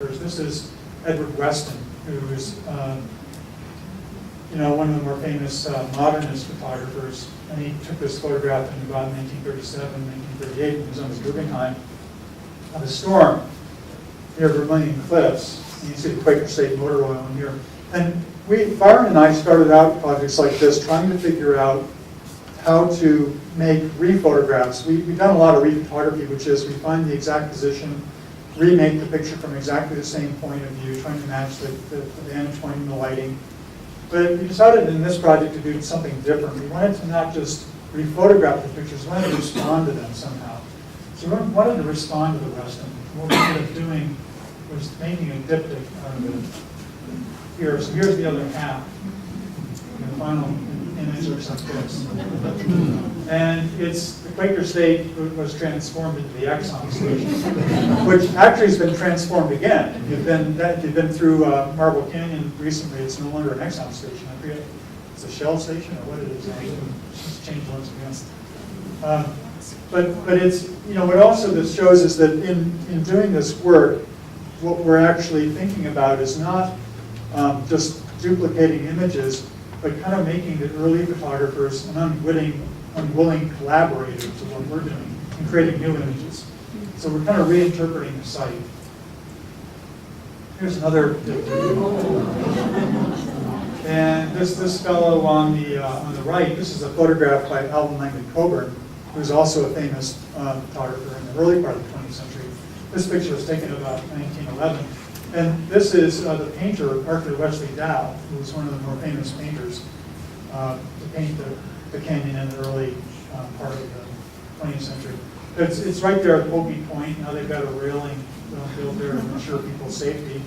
This is Edward Weston, who is one of the more famous modernist photographers, and he took this photograph in about 1937, 1938, when he was on the Guggenheim, of a storm near Vermilion Cliffs. And you see the Quaker State motor oil in here. And Byron and I started out projects like this, trying to figure out how to make rephotographs. We've done a lot of rephotography, which is we find the exact position, remake the picture from exactly the same point of view, trying to match the vantage point and the lighting. But we decided in this project to do something different. We wanted to not just rephotograph the pictures, we wanted to respond to them somehow. So we wanted to respond to the Western. What we ended up doing was making a diptych out of it here. So here's the other half. And the final image looks like this. And the Quaker State was transformed into the Exxon station, which actually has been transformed again. If you've been through Marble Canyon recently, it's no longer an Exxon station. I forget, it's a Shell station or what it is. It's changed once again. But it's, what also this shows is that in doing this work, what we're actually thinking about is not just duplicating images, but kind of making the early photographers an unwilling collaborators to what we're doing and creating new images. So we're kind of reinterpreting the site. Here's another and this fellow on the right, this is a photograph by Felton Coburn, who's also a famous photographer in the early part of the 20th century. This picture was taken about 1911. And this is the painter, Arthur Wesley Dow, who was one of the more famous painters to paint the canyon in the early part of the 20th century. It's right there at Popey Point. Now they've got a railing built there to ensure people's safety.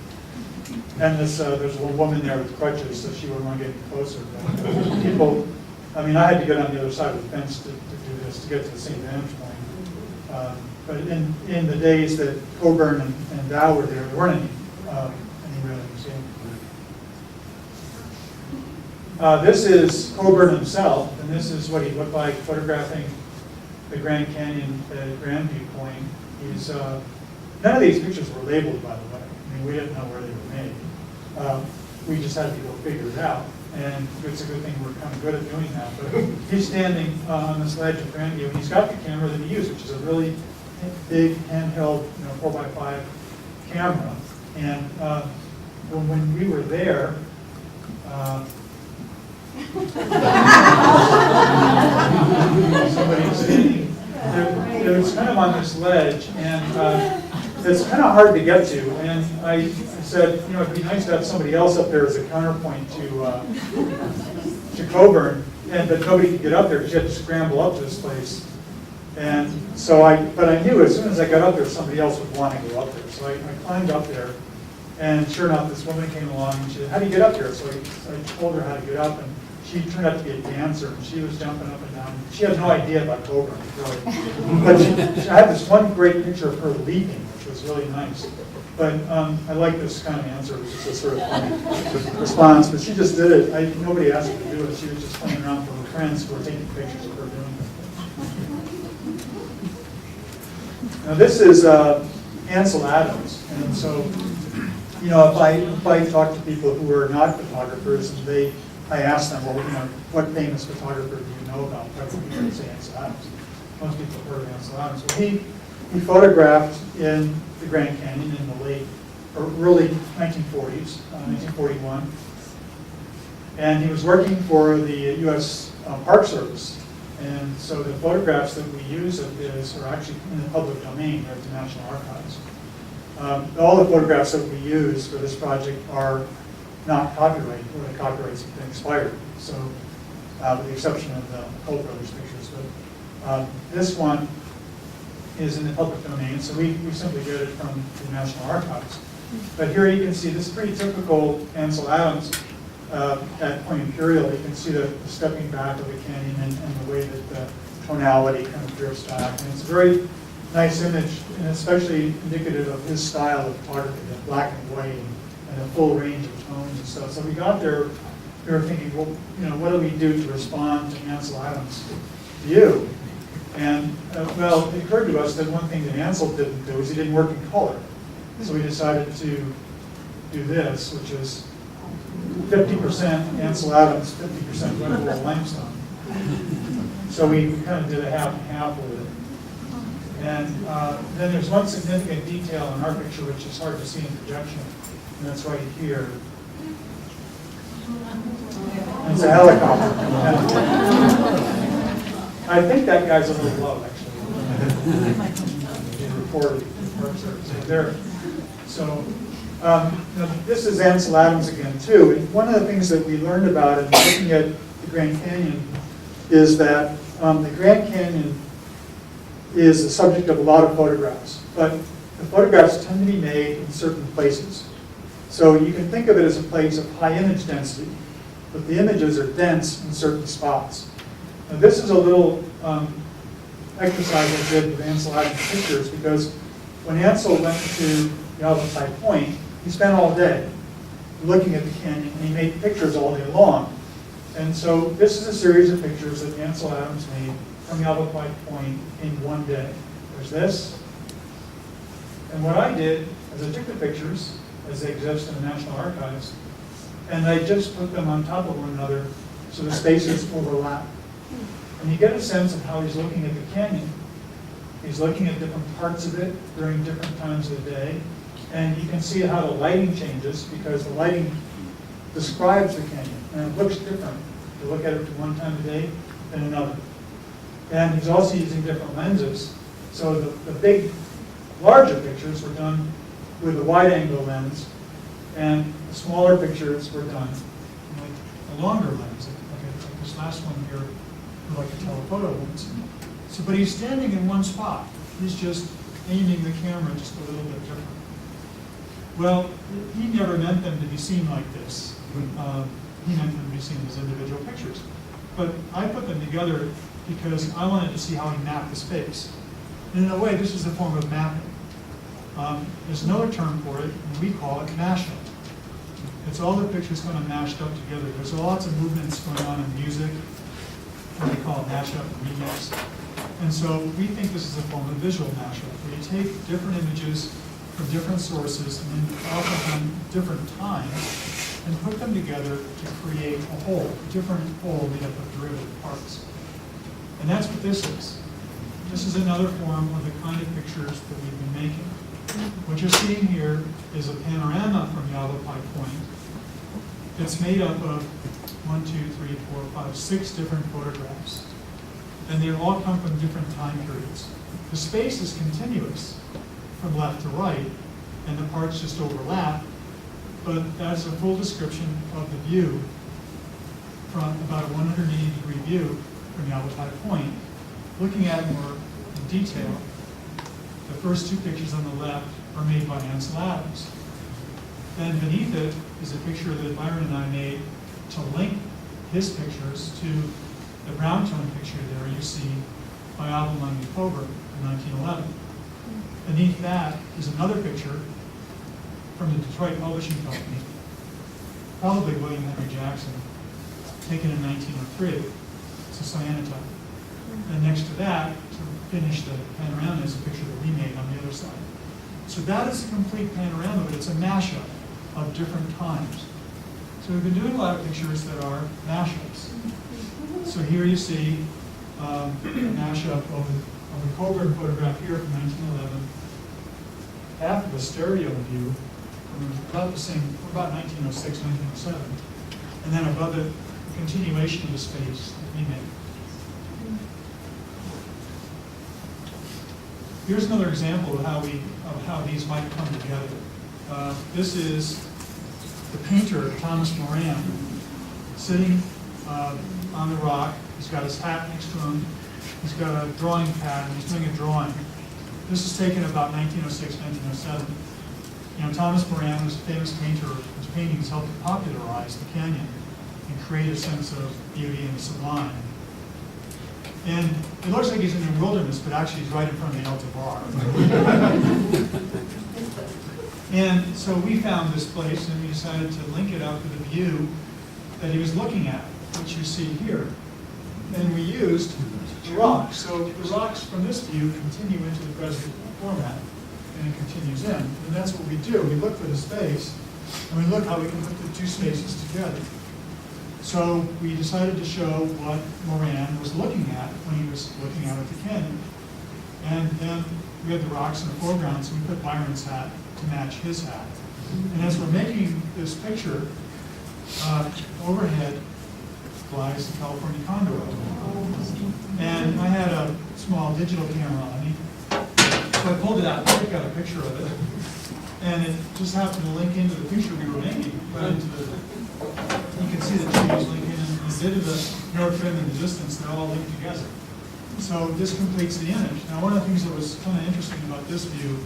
And there's a little woman there with crutches, so she wouldn't want to get any closer. But people, I had to get on the other side of the fence to do this, to get to the same vantage point. But in the days that Coburn and Dow were there weren't any railings. This is Coburn himself, and this is what he looked like photographing the Grand Canyon at Grandview Point. None of these pictures were labeled, by the way. We didn't know where they were made. We just had to go figure it out. And it's a good thing we're kind of good at doing that. But he's standing on this ledge at Grandview, and he's got the camera that he used, which is a really big handheld 4x5 camera. And when we were there, somebody was standing. It was kind of on this ledge, and it's kind of hard to get to. And I said, it'd be nice to have somebody else up there as a counterpoint to Coburn, but nobody could get up there because you had to scramble up to this place. And so but I knew as soon as I got up there, somebody else would want to go up there. So I climbed up there, and sure enough, this woman came along and she said, "How do you get up there?" So I told her how to get up, and she turned out to be a dancer, and she was jumping up and down. She had no idea about Coburn, really. But I had this one great picture of her leaping, which was really nice. But I like this kind of answer, which is a sort of funny response. But she just did it. Nobody asked her to do it. She was just playing around for her friends who were taking pictures of her doing it. Now this is Ansel Adams, and so if I talk to people who are not photographers, and I ask them, well, what famous photographer do you know about? Probably going to say Ansel Adams. Most people have heard of Ansel Adams. Well, he photographed in the Grand Canyon in the early 1940s, 1941, and he was working for the U.S. Park Service. And so the photographs that we use of his are actually in the public domain at the National Archives. All the photographs that we use for this project are not copyrighted, or the copyrights have been expired. So, with the exception of the Koch brothers pictures, but this one is in the public domain, so we simply get it from the National Archives. But here you can see this is pretty typical Ansel Adams. At Point Imperial, you can see the stepping back of the canyon and the way that the tonality kind of drifts back. And it's a very nice image, and especially indicative of his style of photography, the black and white and a full range of tones and stuff. So we got there, we were thinking, well, what do we do to respond to Ansel Adams' view? And well, it occurred to us that one thing that Ansel didn't do is he didn't work in color. So we decided to do this, which is 50% Ansel Adams, 50% Wendell limestone. So we kind of did a half and half with it. And then there's one significant detail in our picture which is hard to see in projection, and that's right here. And it's a helicopter. I think that guy's a little low, actually. He's reported. There. So this is Ansel Adams again, too. And one of the things that we learned about in looking at the Grand Canyon is that the Grand Canyon is the subject of a lot of photographs, but the photographs tend to be made in certain places. So you can think of it as a place of high image density, but the images are dense in certain spots. Now this is a little exercise I did with Ansel Adams pictures, because when Ansel went to Yavapai Point, he spent all day looking at the canyon, and he made pictures all day long. And so this is a series of pictures that Ansel Adams made from Yavapai Point in one day. There's this. And what I did is I took the pictures as they exist in the National Archives, and I just put them on top of one another so the spaces overlap. And you get a sense of how he's looking at the canyon. He's looking at different parts of it during different times of the day. And you can see how the lighting changes, because the lighting describes the canyon, and it looks different. You look at it one time a day than another. And he's also using different lenses. So the big, larger pictures were done with a wide-angle lens, and the smaller pictures were done with a longer lens, like this last one here, like a telephoto lens. So, but he's standing in one spot. He's just aiming the camera just a little bit different. Well, he never meant them to be seen like this. He meant them to be seen as individual pictures. But I put them together because I wanted to see how he mapped the space. And in a way, this is a form of mapping. There's another term for it, and we call it mashup. It's all the pictures kind of mashed up together. There's lots of movements going on in music, what we call mashup and remix. And so we think this is a form of visual mashup, where you take different images from different sources, and then often from different times, and put them together to create a whole, a different whole made up of derivative parts. And that's what this is. This is another form of the kind of pictures that we've been making. What you're seeing here is a panorama from Yavapai Point. It's made up of 1, 2, 3, 4, 5, 6 different photographs. And they all come from different time periods. The space is continuous from left to right, and the parts just overlap, but that's a full description of the view from about a 180-degree view from Yavapai Point. Looking at it more in detail, the first 2 pictures on the left are made by Ansel Adams. Then beneath it is a picture that Byron and I made to link his pictures to the brown tone picture there you see by Felton Coburn in 1911. Beneath that is another picture from the Detroit Publishing Company, probably William Henry Jackson, taken in 1903. It's a cyanotype. And next to that, to finish the panorama, is a picture that we made on the other side. So that is a complete panorama, but it's a mashup of different times. So we've been doing a lot of pictures that are mashups. So here you see a mashup of the Coburn photograph here from 1911, half of a stereo view from about the same, about 1906, 1907, and then above it, a continuation of the space that we made. Here's another example of how these might come together. This is the painter, Thomas Moran, sitting on the rock. He's got his hat next to him. He's got a drawing pad, and he's doing a drawing. This is taken about 1906, 1907. You know, Thomas Moran was a famous painter whose paintings helped to popularize the canyon and create a sense of beauty and sublime. And it looks like he's in the wilderness, but actually he's right in front of the Alta Bar. And so we found this place, and we decided to link it up with the view that he was looking at, which you see here. And we used the rocks. So the rocks from this view continue into the present format. and it continues in. And that's what we do. We look for the space, and we look how we can put the two spaces together. So we decided to show what Moran was looking at when he was looking out at the canyon. And then we had the rocks in the foreground, so we put Byron's hat to match his hat. And as we're making this picture, overhead flies the California condor. And I had a small digital camera on me, so I pulled it out and took out a picture of it. And it just happened to link into the picture we were making. Right into the, you can see the trees linking, and the bit of the north rim in the distance, they're all linked together. So this completes the image. Now, one of the things that was kind of interesting about this view